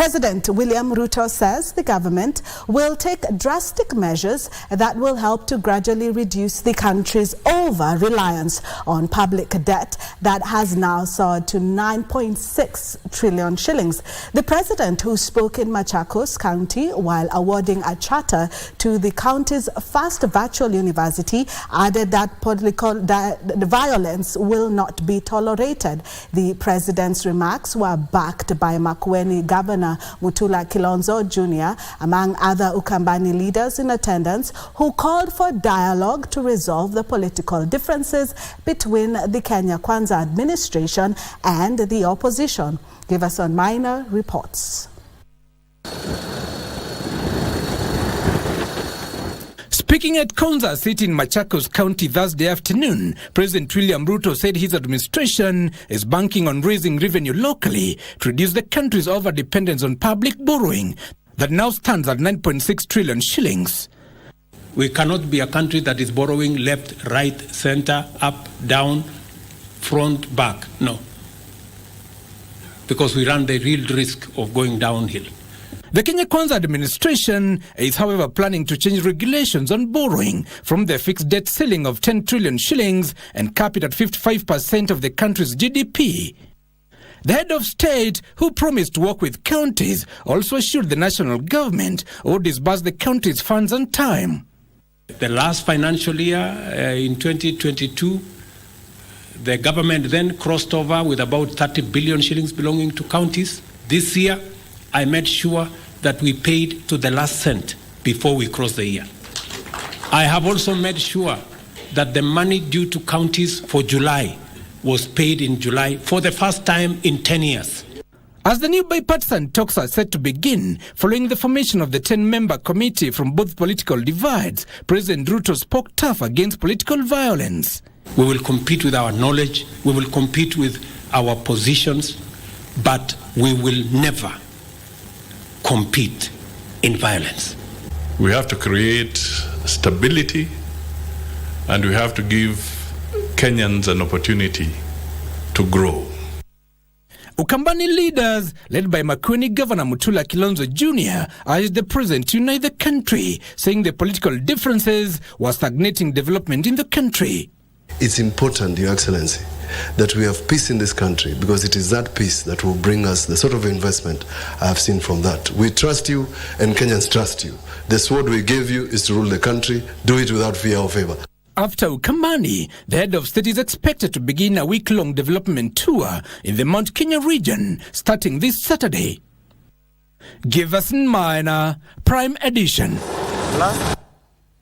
President William Ruto says the government will take drastic measures that will help to gradually reduce the country's over-reliance on public debt that has now soared to 9.6 trillion shillings. The president, who spoke in Machakos County while awarding a charter to the county's first virtual university, added that the violence will not be tolerated. The president's remarks were backed by Makueni Governor Mutula Kilonzo Jr., among other Ukambani leaders in attendance, who called for dialogue to resolve the political differences between the Kenya Kwanza administration and the opposition. Giverson Minor reports. Speaking at Konza City in Machakos County Thursday afternoon, President William Ruto said his administration is banking on raising revenue locally to reduce the country's over-dependence on public borrowing that now stands at 9.6 trillion shillings. We cannot be a country that is borrowing left, right, center, up, down, front, back. No. Because we run the real risk of going downhill. The Kenya Kwanza administration is, however, planning to change regulations on borrowing from the fixed debt ceiling of 10 trillion shillings and cap it at 55% of the country's GDP. The head of state, who promised to work with counties, also assured the national government would disburse the country's funds on time. The last financial year, in 2022, the government then crossed over with about 30 billion shillings belonging to counties. This year, I made sure that we paid to the last cent before we crossed the year. I have also made sure that the money due to counties for July was paid in July for the first time in 10 years. As the new bipartisan talks are set to begin, following the formation of the 10-member committee from both political divides, President Ruto spoke tough against political violence. We will compete with our knowledge, we will compete with our positions, but we will never compete in violence. We have to create stability, and we have to give Kenyans an opportunity to grow. Ukambani leaders, led by Makueni Governor Mutula Kilonzo Jr., urged the president to unite the country, saying the political differences were stagnating development in the country. It's important, Your Excellency, that we have peace in this country, because it is that peace that will bring us the sort of investment I have seen from that. We trust you, and Kenyans trust you. The sword we gave you is to rule the country. Do it without fear or favor. After Ukambani, the head of state is expected to begin a week-long development tour in the Mount Kenya region starting this Saturday. Giverson Minor, Prime Edition.